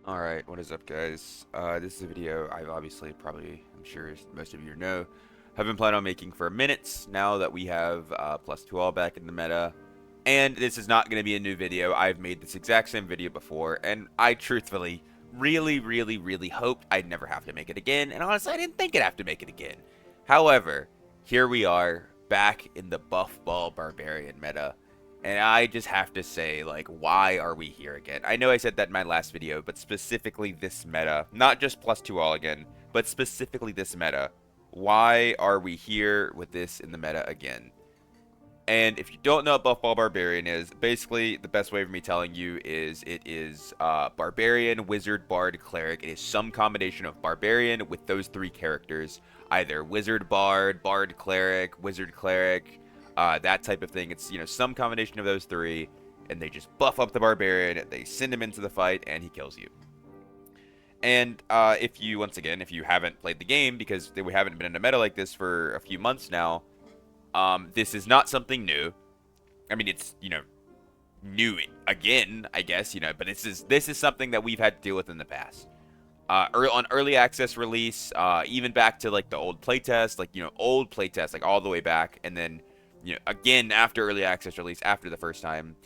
Alright, what is up guys? This is a video I'm sure as most of you know, have been planning on making for minutes now that we have +2 all back in the meta. And this is not going to be a new video. I've made this exact same video before, and I truthfully really hoped I'd never have to make it again, and honestly I didn't think I'd have to make it again. However, here we are, back in the Buffball Barbarian meta. And I just have to say, like, why are we here again? I know I said that in my last video, but specifically this meta, not just +2 all again, but specifically this meta. Why are we here with this in the meta again? And if you don't know what Buffball Barbarian is, basically the best way of me telling you is it is Barbarian, Wizard, Bard, Cleric. It is some combination of Barbarian with those three characters. Either Wizard, Bard, Bard, Cleric, Wizard, Cleric, that type of thing. It's, some combination of those three, and they just buff up the Barbarian, they send him into the fight, and he kills you. And if you haven't played the game, because we haven't been in a meta like this for a few months now, this is not something new. I mean, it's, new again, I guess, but this is something that we've had to deal with in the past. On early access release, even back to, like, the old playtest, like, old playtest, like, all the way back, and then, again, after early access release, after the first time,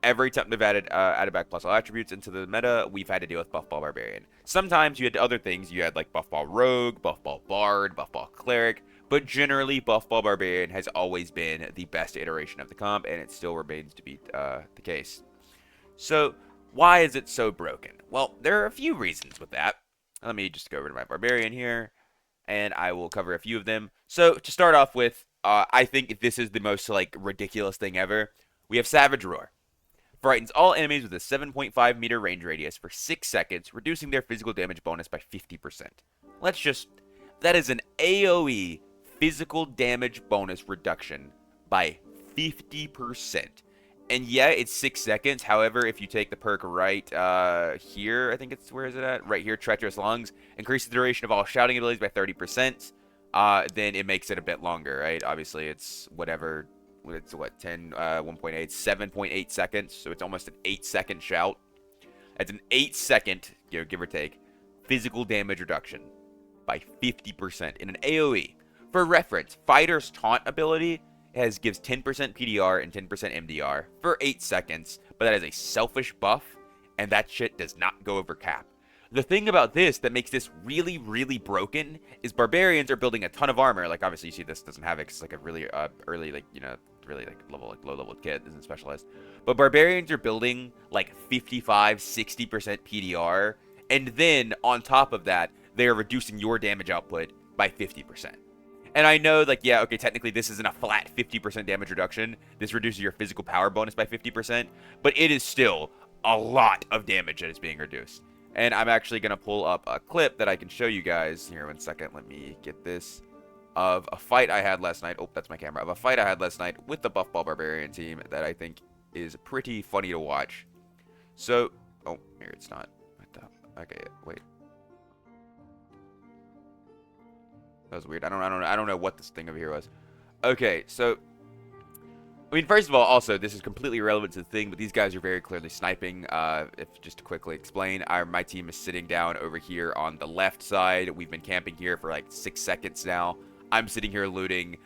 every time they've added back plus all attributes into the meta, we've had to deal with Buffball Barbarian. Sometimes you had other things. You had, like, Buffball Rogue, Buffball Bard, Buffball Cleric, but generally, Buffball Barbarian has always been the best iteration of the comp, and it still remains to be the case. So, why is it so broken? Well, there are a few reasons with that. Let me just go over to my Barbarian here, and I will cover a few of them. So, to start off with, I think this is the most, like, ridiculous thing ever. We have Savage Roar. Frightens all enemies with a 7.5 meter range radius for 6 seconds, reducing their physical damage bonus by 50%. That is an AoE physical damage bonus reduction by 50%. And yeah, it's 6 seconds. However, if you take the perk right here, I think where is it at? Right here, Treacherous Lungs, increase the duration of all shouting abilities by 30%. Then it makes it a bit longer, right? Obviously, it's whatever. It's what, 10, 1.8, 7.8 seconds. So it's almost an 8-second shout. That's an 8-second, give or take, physical damage reduction by 50% in an AoE. For reference, Fighter's Taunt ability gives 10% PDR and 10% MDR for 8 seconds, but that is a selfish buff, and that shit does not go over cap. The thing about this that makes this really broken is Barbarians are building a ton of armor. Like, obviously, you see this doesn't have it because it's like a really early, like, really like low-level kit, isn't specialized. But Barbarians are building like 55, 60% PDR, and then on top of that, they are reducing your damage output by 50%. And I know, like, yeah, okay, technically this isn't a flat 50% damage reduction. This reduces your physical power bonus by 50%, but it is still a lot of damage that is being reduced. And I'm actually going to pull up a clip that I can show you guys. Here, 1 second, let me get this. Of a fight I had last night. Oh, that's my camera. Of a fight I had last night with the Buffball Barbarian team that I think is pretty funny to watch. So, oh, here, it's not. Okay, wait. That was weird. I don't know what this thing over here was. Okay, so I mean, first of all, also this is completely irrelevant to the thing, but these guys are very clearly sniping. If just to quickly explain, my team is sitting down over here on the left side. We've been camping here for like 6 seconds now. I'm sitting here looting.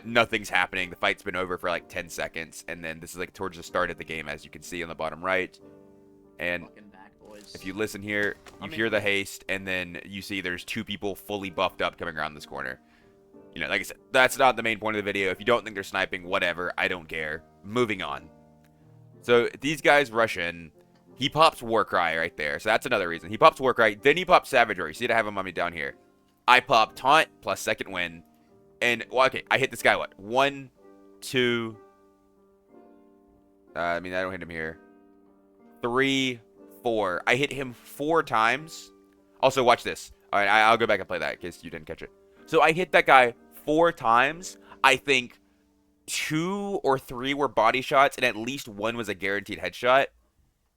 Nothing's happening. The fight's been over for like 10 seconds, and then this is like towards the start of the game, as you can see on the bottom right. And if you listen here, you hear the haste, and then you see there's 2 people fully buffed up coming around this corner. Like I said, that's not the main point of the video. If you don't think they're sniping, whatever, I don't care. Moving on. So these guys rush in. He pops Warcry right there, so that's another reason. He pops Warcry, then he pops Savage Roar. You see it, I have him on me down here. I pop Taunt plus second win, and, well, okay, I hit this guy, what? 1, 2, I mean, I don't hit him here. 3, 4. I hit him 4 times. Also, watch this. All right, I'll go back and play that in case you didn't catch it. So I hit that guy 4 times. I think 2 or 3 were body shots, and at least 1 was a guaranteed headshot.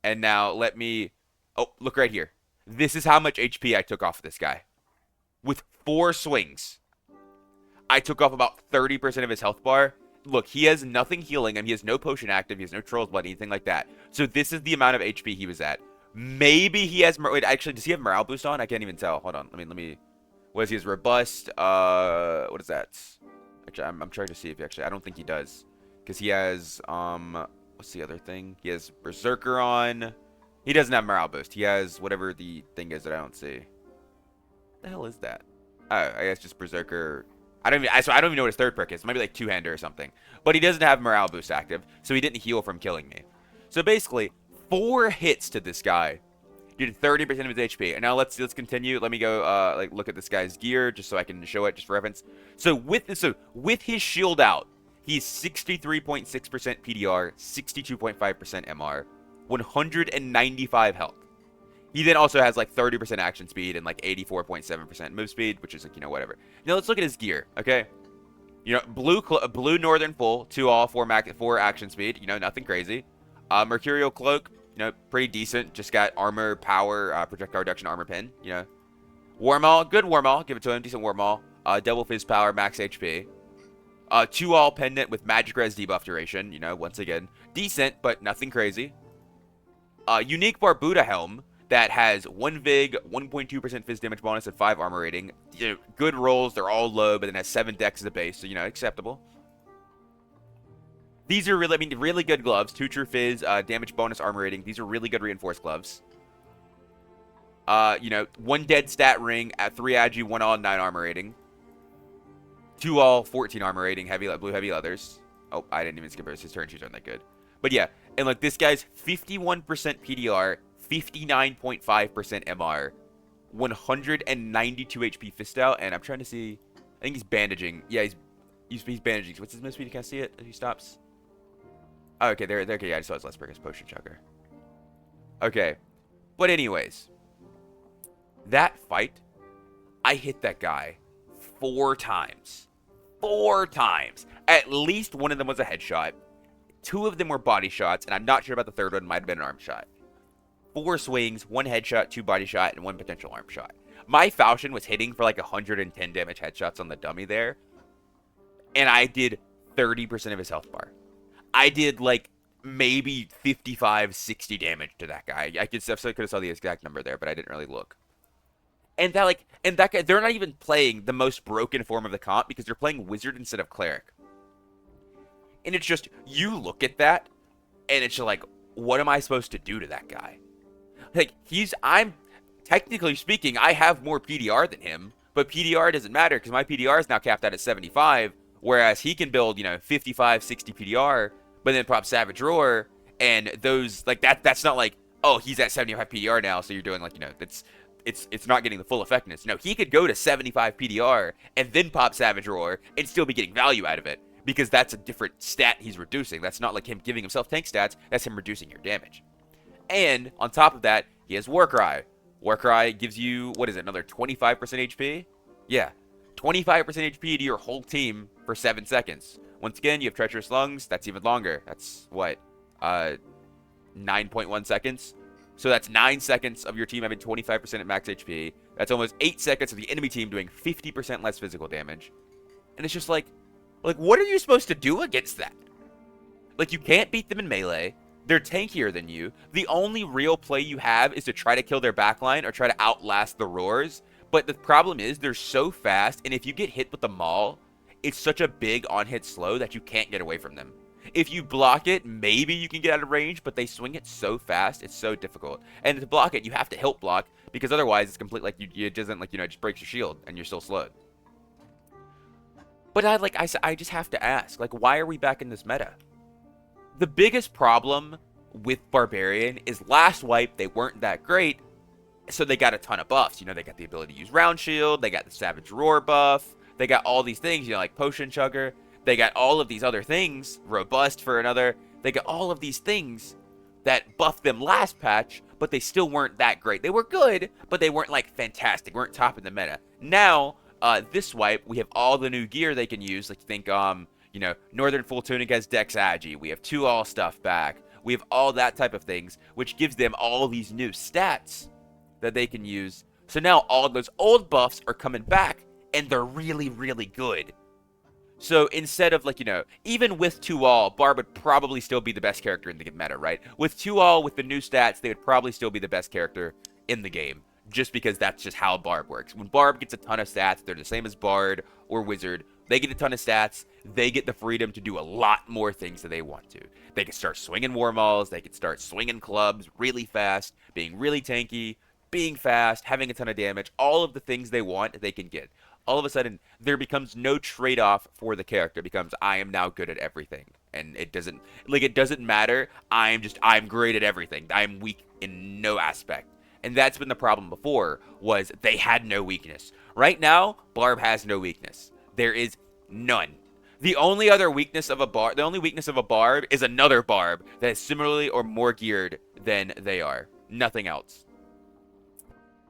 And now let me... Oh, look right here. This is how much HP I took off this guy. With 4 swings, I took off about 30% of his health bar. Look, he has nothing healing him. He has no potion active. He has no Troll's Blood, anything like that. So this is the amount of HP he was at. Maybe he has... Wait, actually, does he have morale boost on? I can't even tell. Hold on. Let me... What is he? His robust? What is that? Actually, I'm trying to see if he actually... I don't think he does. Because he has... What's the other thing? He has Berserker on. He doesn't have morale boost. He has whatever the thing is that I don't see. What the hell is that? Oh, I guess just Berserker... I don't even know what his third perk is. Maybe like two-hander or something. But he doesn't have morale boost active, so he didn't heal from killing me. So basically, 4 hits to this guy did 30% of his HP. And now let's continue. Let me go like look at this guy's gear just so I can show it just for reference. So with his shield out, he's 63.6% PDR, 62.5% MR, 195 health. He then also has like 30% action speed and like 84.7% move speed, which is like, you know, whatever. Now let's look at his gear, okay? You know, blue northern full, 2 all, 4 action speed, you know, nothing crazy. Mercurial cloak, you know, pretty decent. Just got armor, power, projectile reduction, armor pin, you know. Warmaul, good Warmaul, give it to him, decent Warmaul. Double fizz power, max HP. 2 all pendant with magic res debuff duration, you know, once again. Decent, but nothing crazy. Unique Barbuda helm that has 1 Vig, 1.2% fizz damage bonus, and 5 armor rating. You know, good rolls, they're all low, but then has 7 dex as a base, so, you know, acceptable. These are really, I mean, really good gloves. 2 true fizz, damage bonus, armor rating. These are really good reinforced gloves. You know, 1 dead stat ring at 3 agi, 1 all, 9 armor rating. 2 all, 14 armor rating, blue heavy leathers. Oh, I didn't even skip his turn shoes aren't that good. But yeah, and like this guy's 51% PDR, 59.5% MR, 192 HP fist out, and I'm trying to see. I think he's bandaging. Yeah, he's bandaging. What's his move speed? Can I see it as he stops? Oh, okay, there. Okay, yeah, I just saw his last perk as potion chugger. Okay, but anyways, that fight, I hit that guy 4 times. 4 times. At least one of them was a headshot. 2 of them were body shots, and I'm not sure about the third one. Might have been an arm shot. 4 swings, 1 headshot, 2 body shot, and 1 potential arm shot. My Falchion was hitting for like 110 damage headshots on the dummy there, and I did 30% of his health bar. I did like maybe 55, 60 damage to that guy. I could have saw the exact number there, but I didn't really look. And that guy, they're not even playing the most broken form of the comp because they're playing wizard instead of cleric. And it's just, you look at that, and it's just like, what am I supposed to do to that guy? Like, I'm, technically speaking, I have more PDR than him, but PDR doesn't matter because my PDR is now capped out at 75, whereas he can build, you know, 55, 60 PDR, but then prop Savage Roar, and those, like, that's not like, oh, he's at 75 PDR now, so you're doing, like, you know, it's not getting the full effectiveness. No, he could go to 75 PDR and then pop Savage Roar and still be getting value out of it, because that's a different stat he's reducing. That's not like him giving himself tank stats, that's him reducing your damage. And on top of that, he has Warcry. Warcry gives you, what is it, another 25% HP? Yeah, 25% HP to your whole team for 7 seconds. Once again, you have Treacherous Lungs, that's even longer. That's, what, 9.1 seconds? So that's 9 seconds of your team having 25% at max HP. That's almost 8 seconds of the enemy team doing 50% less physical damage. And it's just like, what are you supposed to do against that? Like, you can't beat them in melee. They're tankier than you. The only real play you have is to try to kill their backline or try to outlast the roars. But the problem is they're so fast, and if you get hit with the maul, it's such a big on-hit slow that you can't get away from them. If you block it, maybe you can get out of range, but they swing it so fast, it's so difficult. And to block it, you have to hilt block, because otherwise it's complete, like, it doesn't, like, you know, it just breaks your shield, and you're still slowed. But I just have to ask, like, why are we back in this meta? The biggest problem with Barbarian is last wipe, they weren't that great, so they got a ton of buffs. You know, they got the ability to use Round Shield, they got the Savage Roar buff, they got all these things, you know, like Potion Chugger, they got all of these other things, Robust for another, they got all of these things that buffed them last patch, but they still weren't that great. They were good, but they weren't, like, fantastic, weren't top in the meta. Now, this wipe, we have all the new gear they can use, like, think, you know, Northern Full Tunic has Dex Agi. We have 2 all stuff back. We have all that type of things, which gives them all these new stats that they can use. So now all those old buffs are coming back, and they're really, really good. So instead of like, even with 2-all, Barb would probably still be the best character in the meta, right? With 2-all, with the new stats, they would probably still be the best character in the game. Just because that's just how Barb works. When Barb gets a ton of stats, they're the same as Bard or Wizard. They get a ton of stats. They get the freedom to do a lot more things that they want to. They can start swinging war mauls. They can start swinging clubs really fast, being really tanky, being fast, having a ton of damage. All of the things they want, they can get. All of a sudden, there becomes no trade-off for the character. It becomes, I am now good at everything. And it doesn't matter. I'm great at everything. I'm weak in no aspect. And that's been the problem before, was they had no weakness. Right now, Barb has no weakness. There is none. The only weakness of a Barb is another Barb that is similarly or more geared than they are. Nothing else.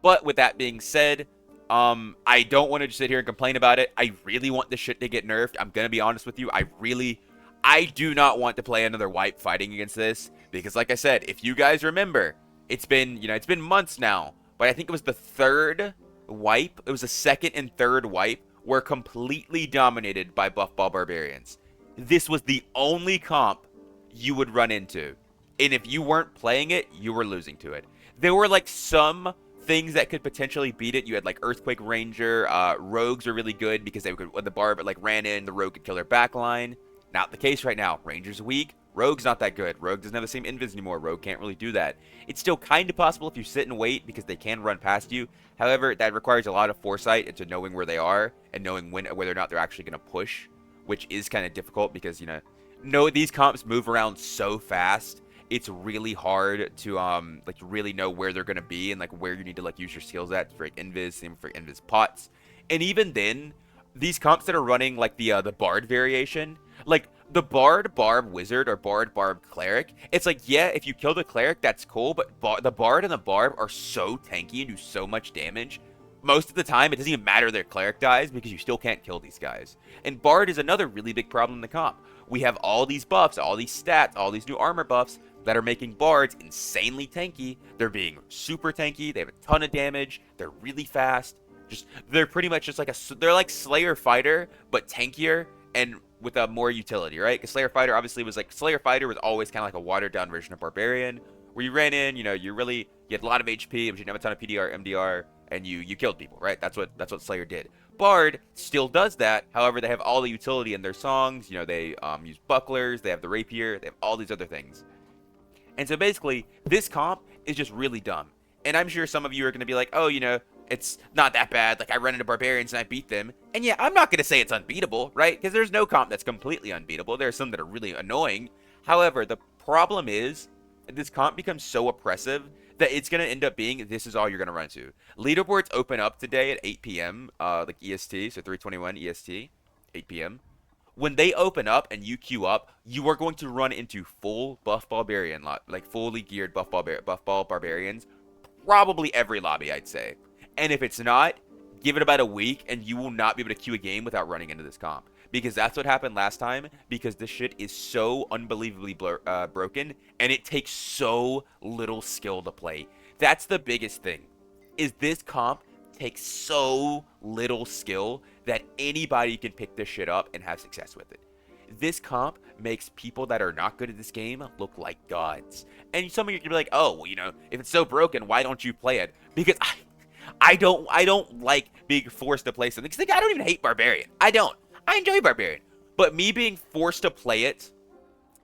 But with that being said, I don't want to just sit here and complain about it. I really want this shit to get nerfed. I'm going to be honest with you. I do not want to play another wipe fighting against this. Because like I said, if you guys remember, it's been months now, but I think it was the third wipe. It was the second and third wipe were completely dominated by Buffball Barbarians. This was the only comp you would run into. And if you weren't playing it, you were losing to it. There were like some things that could potentially beat it. You had like Earthquake Ranger, Rogues are really good because when the Barb like ran in, the Rogue could kill their backline. Not the case right now. Ranger's weak. Rogue's not that good. Rogue doesn't have the same invis anymore. Rogue can't really do that. It's still kind of possible if you sit and wait because they can run past you. However, that requires a lot of foresight into knowing where they are and knowing whether or not they're actually going to push, which is kind of difficult because, these comps move around so fast. It's really hard to really know where they're going to be and like where you need to like use your skills at for like invis, same for invis pots. And even then, these comps that are running like the Bard variation, like the Bard Barb Wizard or Bard Barb Cleric, it's like, yeah, if you kill the Cleric, that's cool, but the Bard and the Barb are so tanky and do so much damage. Most of the time, it doesn't even matter their Cleric dies because you still can't kill these guys. And Bard is another really big problem in the comp. We have all these buffs, all these stats, all these new armor buffs that are making Bards insanely tanky. They're being super tanky, they have a ton of damage, they're really fast. They're pretty much just like they're like Slayer Fighter, but tankier and with a more utility, right? Because Slayer Fighter obviously was like, Slayer Fighter was always kind of like a watered down version of Barbarian, where you ran in, you had a lot of HP, but you didn't have a ton of PDR, MDR, and you killed people, right? That's what Slayer did. Bard still does that. However, they have all the utility in their songs. They use bucklers, they have the rapier, they have all these other things. And so basically, this comp is just really dumb. And I'm sure some of you are going to be like, oh, it's not that bad. Like, I run into Barbarians and I beat them. And yeah, I'm not going to say it's unbeatable, right? Because there's no comp that's completely unbeatable. There are some that are really annoying. However, the problem is this comp becomes so oppressive that it's going to end up being this is all you're going to run into. Leaderboards open up today at 8 p.m., like EST, so 3:21 EST, 8 p.m. When they open up and you queue up, you are going to run into full Buffball Barbarian, like fully geared Buffball Barbarians, probably every lobby, I'd say. And if it's not, give it about a week and you will not be able to queue a game without running into this comp. Because that's what happened last time, because this shit is so unbelievably broken, and it takes so little skill to play. That's the biggest thing, is this comp takes so little skill that anybody can pick this shit up and have success with it. This comp makes people that are not good at this game look like gods. And some of you can be like, oh, well, if it's so broken, why don't you play it? Because I don't like being forced to play something. Because I don't even hate Barbarian. I don't. I enjoy Barbarian. But me being forced to play it,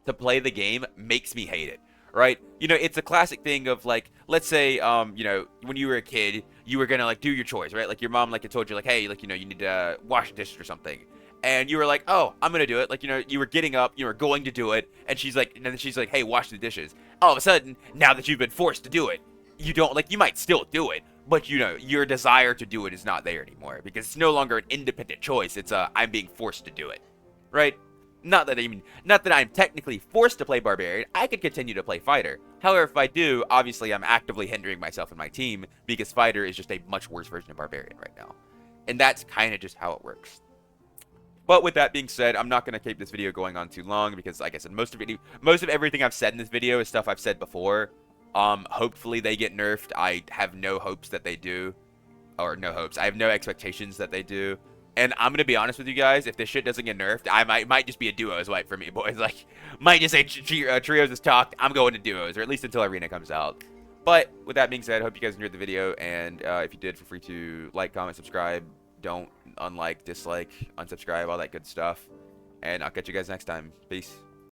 to play the game, makes me hate it. Right? It's a classic thing of like, let's say, when you were a kid, you were gonna like do your chores, right? Like your mom like told you like, hey, like, you need to wash dishes or something. And you were like, oh, I'm gonna do it. Like, you were getting up, you were going to do it, and she's like, hey, wash the dishes. All of a sudden, now that you've been forced to do it, you don't, like, you might still do it, but your desire to do it is not there anymore because it's no longer an independent choice. It's I'm being forced to do it, right? Not that I'm technically forced to play Barbarian. I could continue to play Fighter. However, if I do, obviously I'm actively hindering myself and my team because Fighter is just a much worse version of Barbarian right now, and that's kind of just how it works. But with that being said, I'm not going to keep this video going on too long because, like I said, most of everything I've said in this video is stuff I've said before. Hopefully they get nerfed. I have no hopes that they do. Or no hopes. I have no expectations that they do. And I'm gonna be honest with you guys, if this shit doesn't get nerfed, I might just be a duos wipe for me, boys. Like, might just say trios is talked. I'm going to duos, or at least until Arena comes out. But with that being said, I hope you guys enjoyed the video, and if you did, feel free to like, comment, subscribe. Don't unlike, dislike, unsubscribe, all that good stuff. And I'll catch you guys next time. Peace.